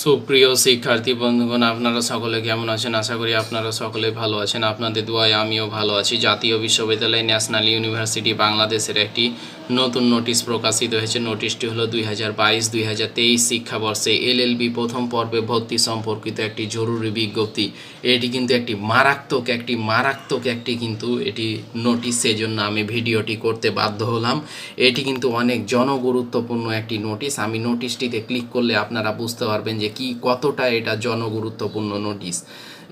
সুপ্রিয় শিক্ষার্থী বন্ধুগণ, আপনারা সকলে কেমন আছেন? আশা করি আপনারা সকলে ভালো আছেন। আপনাদের দোয়ায় আমিও ভালো আছি। জাতীয় বিশ্ববিদ্যালয় ন্যাশনাল ইউনিভার্সিটি বাংলাদেশের একটি নতুন নোটিশ প্রকাশিত হয়েছে। নোটিশটি হলো 2022-2023 শিক্ষাবর্ষে এলএলবি প্রথম পর্বে ভর্তি সম্পর্কিত একটি জরুরি বিজ্ঞপ্তি। এটি কিন্তু একটি মারাত্মক একটি কিন্তু এটি নোটিশ, সেজন্য আমি ভিডিওটি করতে বাধ্য হলাম। এটি কিন্তু অনেক জনগুরুত্বপূর্ণ একটি নোটিশ। আমি নোটিশটিতে ক্লিক করলে আপনারা বুঝতে পারবেন যে কতটা এটা জনগুরুত্বপূর্ণ নোটিশ।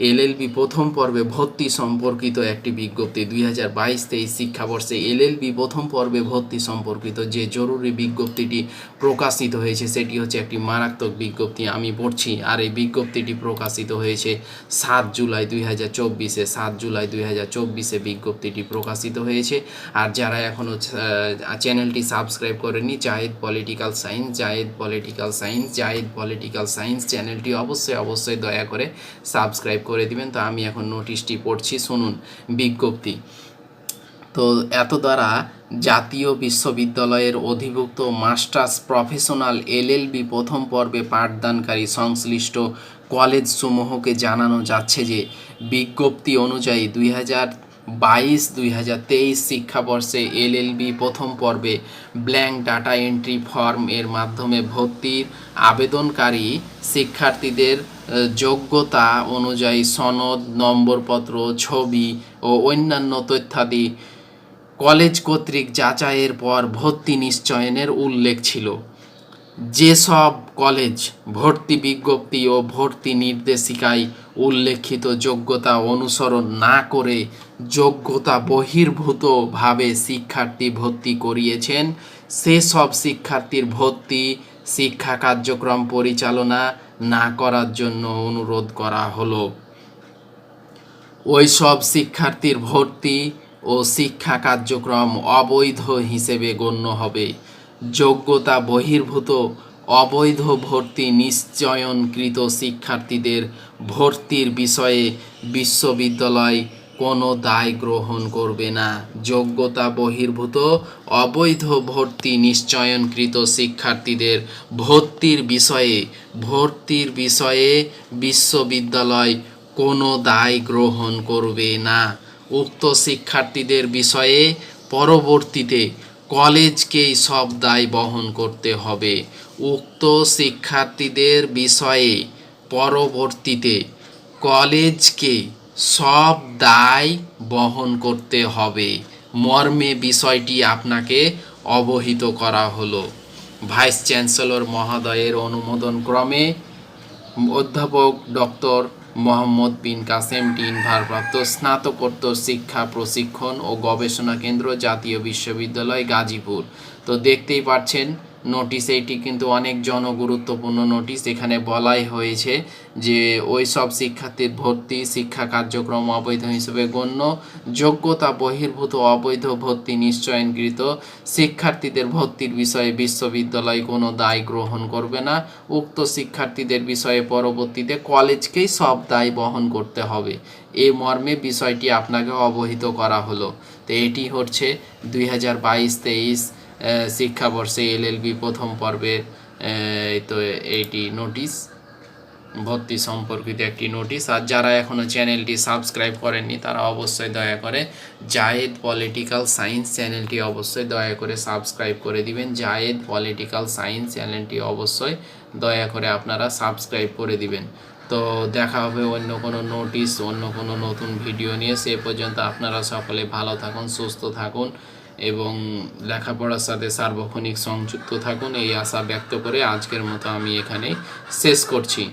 এলএলবি প্রথম পর্বে ভর্তি সম্পর্কিত একটি বিজ্ঞপ্তি। 2022-23 শিক্ষাবর্ষে এলএলবি প্রথম পর্বে ভর্তি সম্পর্কিত যে জরুরি বিজ্ঞপ্তিটি প্রকাশিত হয়েছে সেটি হচ্ছে একটি মারাত্মক বিজ্ঞপ্তি। আমি পড়ছি, আর এই বিজ্ঞপ্তিটি প্রকাশিত হয়েছে 7 জুলাই 2024-এ। 7 জুলাই 2024-এ বিজ্ঞপ্তিটি প্রকাশিত হয়েছে। আর যারা এখনও চ্যানেলটি সাবস্ক্রাইব করেনি, জায়েদ পলিটিক্যাল সায়েন্স চ্যানেলটি অবশ্যই দয়া করে সাবস্ক্রাইব করে দিবেন। তো আমি এখন নোটিশটি পড়ছি, শুনুন বিজ্ঞপ্তি। তো এত দ্বারা জাতীয় বিশ্ববিদ্যালয়ের অধিভুক্ত মাস্টার্স প্রফেশনাল এলএলবি প্রথম পর্বে পাঠদানকারী সংশ্লিষ্ট কলেজসমূহকে জানানো যাচ্ছে যে বিজ্ঞপ্তি অনুযায়ী 2022-2023 শিক্ষাবর্ষে এলএলবি প্রথম পর্বে ব্ল্যাঙ্ক ডাটা এন্ট্রি ফর্ম এর মাধ্যমে ভর্তির আবেদনকারী শিক্ষার্থীদের যোগ্যতা অনুযায়ী সনদ, নম্বরপত্র, ছবি ও অন্যান্য তথ্যাদি কলেজ কর্তৃক যাচাইয়ের পর ভর্তি নিশ্চয়নের উল্লেখ ছিল। যেসব কলেজ ভর্তি বিজ্ঞপ্তি ও ভর্তি নির্দেশিকায় উল্লেখিত যোগ্যতা অনুসরণ না করে যোগ্যতা বহির্ভূতভাবে শিক্ষার্থী ভর্তি করিয়েছেন, সেসব শিক্ষার্থীর ভর্তি শিক্ষা কার্যক্রম পরিচালনা না করার জন্য অনুরোধ করা হলো। ওই সব শিক্ষার্থীর ভর্তি ও শিক্ষা কার্যক্রম অবৈধ হিসেবে গণ্য হবে। যোগ্যতা বহির্ভূত অবৈধ ভর্তি নিশ্চয়নকৃত শিক্ষার্থীদের ভর্তির বিষয়ে বিশ্ববিদ্যালয় কোনো দায় গ্রহণ করবে না। যোগ্যতা বহির্ভূত অবৈধ ভর্তি নিশ্চয়নকৃত শিক্ষার্থীদের ভর্তির বিষয়ে বিশ্ববিদ্যালয় কোনো দায় গ্রহণ করবে না। উক্ত শিক্ষার্থীদের বিষয়ে পরবর্তীতে কলেজকেই সব দায় বহন করতে হবে। উক্ত শিক্ষার্থীদের বিষয়ে পরবর্তীতে কলেজকে সব দায় বহন করতে হবে মর্মে বিষয়টি আপনাকে অবহিত করা হলো। ভাইস চ্যান্সেলর মহোদয়ের অনুমোদন ক্রমে অধ্যাপক ডক্টর মোহাম্মদ বিন কাসেম ডিন, ভারপ্রাপ্ত, স্নাতকোত্তর শিক্ষা প্রশিক্ষণ ও গবেষণা কেন্দ্র, জাতীয় বিশ্ববিদ্যালয় গাজীপুর। তো দেখতেই পাচ্ছেন নোটিশ, এইটি কিন্তু অনেক জনগুরুত্বপূর্ণ নোটিশ। এখানে বলাই হয়েছে যে ওই সব শিক্ষার্থীর ভর্তি শিক্ষা কার্যক্রম অবৈধ হিসেবে গণ্য। যোগ্যতা বহির্ভূত অবৈধ ভর্তি নিশ্চয়নকৃত শিক্ষার্থীদের ভর্তির বিষয়ে বিশ্ববিদ্যালয় কোনো দায় গ্রহণ করবে না। উক্ত শিক্ষার্থীদের বিষয়ে পরবর্তীতে কলেজকেই সব দায় বহন করতে হবে। এই মর্মে বিষয়টি আপনাকে অবহিত করা হলো। তো এটি হচ্ছে 2022-23 শিক্ষাবর্ষে এলএলবি প্রথম পর্বের তো এইটি নোটিশ, ভর্তি সম্পর্কিত একটি নোটিশ। আর যারা এখনও চ্যানেলটি সাবস্ক্রাইব করেননি তারা অবশ্যই দয়া করে জায়েদ পলিটিক্যাল সায়েন্স চ্যানেলটি অবশ্যই দয়া করে সাবস্ক্রাইব করে দিবেন। জায়েদ পলিটিক্যাল সায়েন্স চ্যানেলটি অবশ্যই দয়া করে আপনারা সাবস্ক্রাইব করে দিবেন। তো দেখা হবে অন্য কোনো নোটিশ, অন্য কোনো নতুন ভিডিও নিয়ে। সে পর্যন্ত আপনারা সকলে ভালো থাকুন, সুস্থ থাকুন এবং লেখাপড়ার সাথে সার্বক্ষণিক সংযুক্ত থাকুন, এই আশা ব্যক্ত করে আজকের মতো আমি এখানেই শেষ করছি।